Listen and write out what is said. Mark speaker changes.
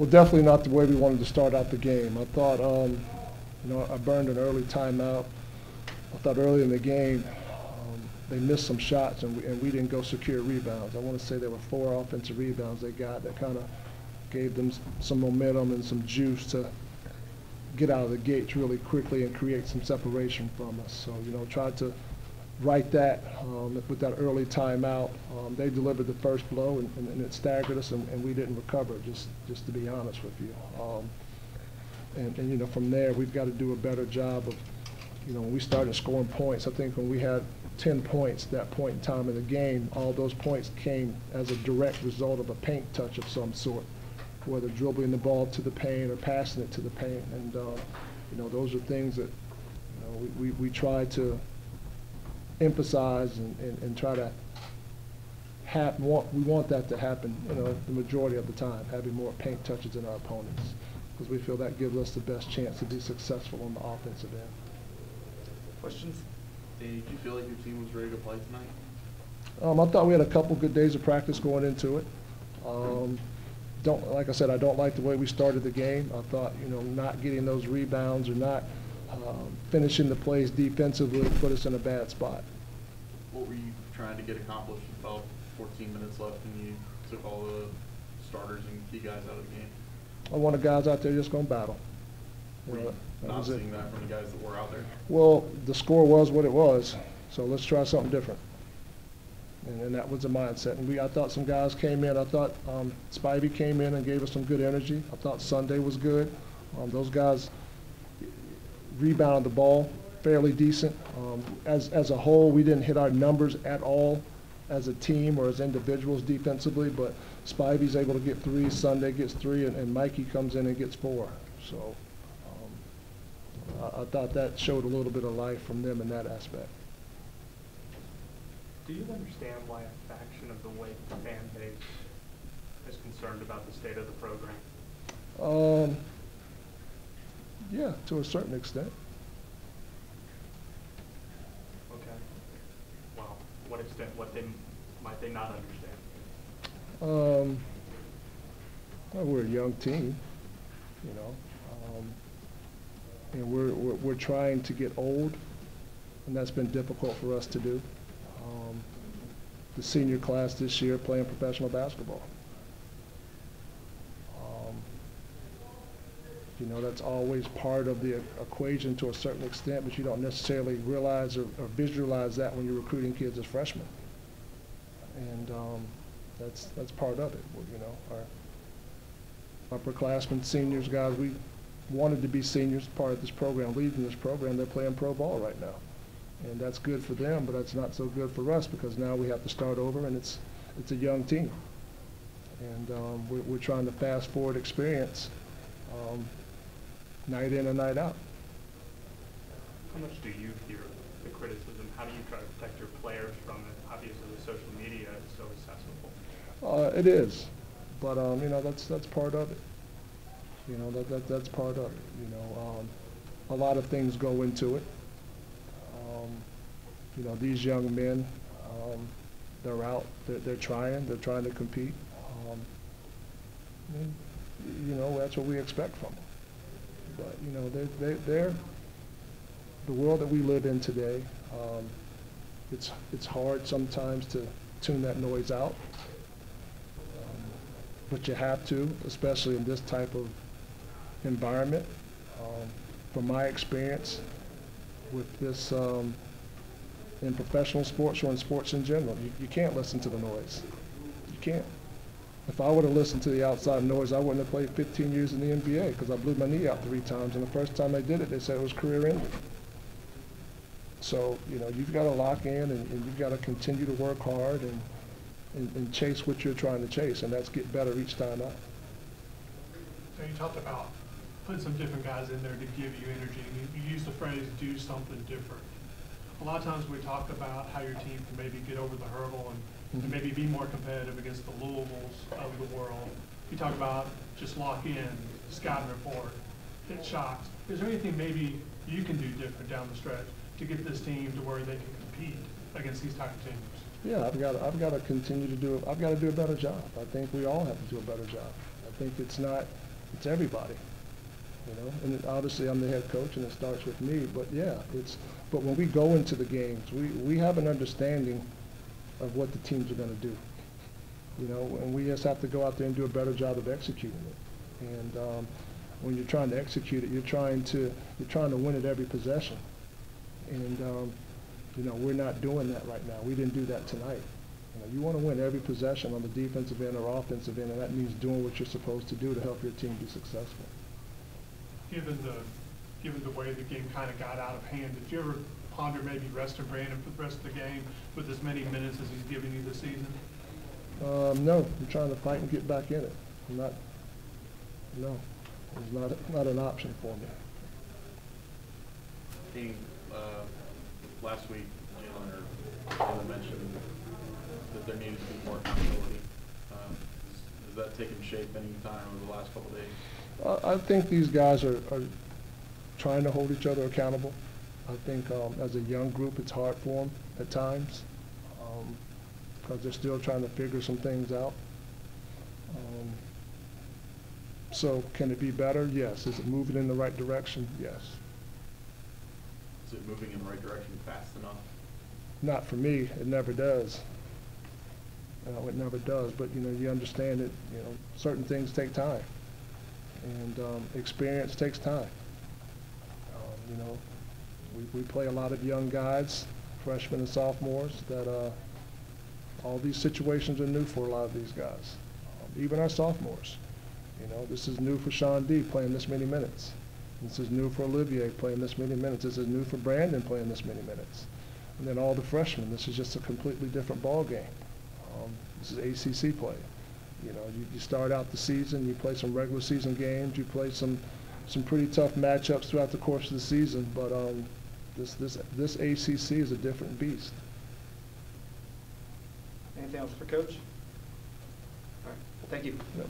Speaker 1: Well, definitely not the way we wanted to start out the game. I thought, I burned an early timeout. I thought early in the game they missed some shots and we didn't go secure rebounds. I want to say there were 4 offensive rebounds they got that kind of gave them some momentum and some juice to get out of the gates really quickly and create some separation from us. So, tried to right that with that early timeout. They delivered the first blow and it staggered us and we didn't recover, just to be honest with you. From there we've got to do a better job of, when we started scoring points. I think when we had 10 points that point in time in the game, all those points came as a direct result of a paint touch of some sort, whether dribbling the ball to the paint or passing it to the paint. And those are things that we try to emphasize and try to we want that to happen, the majority of the time, having more paint touches than our opponents, because we feel that gives us the best chance to be successful on the offensive end.
Speaker 2: Questions? Did you feel like your team was ready to play tonight?
Speaker 1: I thought we had a couple good days of practice going into it. Like I said, I don't like the way we started the game. I thought, not getting those rebounds or not finishing the plays defensively put us in a bad spot.
Speaker 2: What were you trying to get accomplished? You felt 14 minutes left and you took all the starters and key guys out of the game.
Speaker 1: I wanted guys out there just going to battle.
Speaker 2: Not seeing that from the guys that were out there?
Speaker 1: Well, the score was what it was, so let's try something different. And that was the mindset. And I thought some guys came in. I thought Spivey came in and gave us some good energy. I thought Sunday was good. Those guys rebounded the ball fairly decent. As a whole, we didn't hit our numbers at all as a team or as individuals defensively, but Spivey's able to get 3, Sunday gets 3, and Mikey comes in and gets 4. So I thought that showed a little bit of life from them in that aspect.
Speaker 3: Do you understand why a faction of the Wake fan base is concerned about the state of the program?
Speaker 1: Yeah, to a certain extent.
Speaker 3: Okay. Well, what extent? Might they not understand?
Speaker 1: Well, we're a young team, and we're trying to get old, and that's been difficult for us to do. The senior class this year playing professional basketball. That's always part of the equation to a certain extent, but you don't necessarily realize or visualize that when you're recruiting kids as freshmen. And that's part of it. Our upperclassmen, seniors, guys, we wanted to be seniors, part of this program, leading this program. They're playing pro ball right now. And that's good for them, but that's not so good for us because now we have to start over, and it's a young team. And we're trying to fast forward experience night in and night out.
Speaker 3: How much do you hear the criticism? How do you try to protect your players from it? Obviously, the social media is so accessible.
Speaker 1: It is, but that's part of it. That's part of it. A lot of things go into it. These young men, they're out, they're trying to compete. That's what we expect from them. But they're the world that we live in today. It's hard sometimes to tune that noise out, but you have to, especially in this type of environment. From my experience with this in professional sports or in sports in general, you can't listen to the noise. You can't. If I would have listened to the outside noise, I wouldn't have played 15 years in the NBA because I blew my knee out 3 times, and the first time I did it, they said it was career-ending. So, you've got to lock in and you've got to continue to work hard and chase what you're trying to chase, and that's get better each time out.
Speaker 4: So you talked about putting some different guys in there to give you energy, and you used the phrase, do something different. A lot of times we talk about how your team can maybe get over the hurdle and maybe be more competitive against the Louisvilles of the world. You talk about just lock in, scouting report, hit shots. Is there anything maybe you can do different down the stretch to get this team to where they can compete against these type of teams?
Speaker 1: Yeah, I've got to continue to do it. I've got to do a better job. I think we all have to do a better job. I think it's not It's everybody, you know. And obviously I'm the head coach and it starts with me, but yeah, but when we go into the games, we have an understanding of what the teams are going to do, you know, and we just have to go out there and do a better job of executing it. And when you're trying to execute it, you're trying to win at every possession. And you know, we're not doing that right now. We didn't do that tonight. You know, you want to win every possession on the defensive end or offensive end, and that means doing what you're supposed to do to help your team be successful.
Speaker 4: Given the way the game kind of got out of hand, did you ever ponder maybe resting Brandon for the rest of the game with as many minutes as he's given you this season?
Speaker 1: No, I'm trying to fight and get back in it. No, it's not an option for me.
Speaker 2: Being, last week, Jalen mentioned that there needed to be more accountability. Has that taken shape any time over the last couple of days?
Speaker 1: I think these guys are trying to hold each other accountable. I think as a young group, it's hard for them at times because they're still trying to figure some things out. So can it be better? Yes. Is it moving in the right direction? Yes.
Speaker 2: Is it moving in the right direction fast enough?
Speaker 1: Not for me. It never does. It never does. But you know, you understand that you know certain things take time, and experience takes time. You know, we play a lot of young guys, freshmen and sophomores. That all these situations are new for a lot of these guys, even our sophomores. You know, this is new for Sean D. playing this many minutes. This is new for Olivier playing this many minutes. This is new for Brandon playing this many minutes. And then all the freshmen, this is just a completely different ball game. This is ACC play. You know, you start out the season, you play some regular season games, you play some pretty tough matchups throughout the course of the season, but this ACC is a different beast.
Speaker 5: Anything else for Coach? All right, thank you.
Speaker 1: Yep.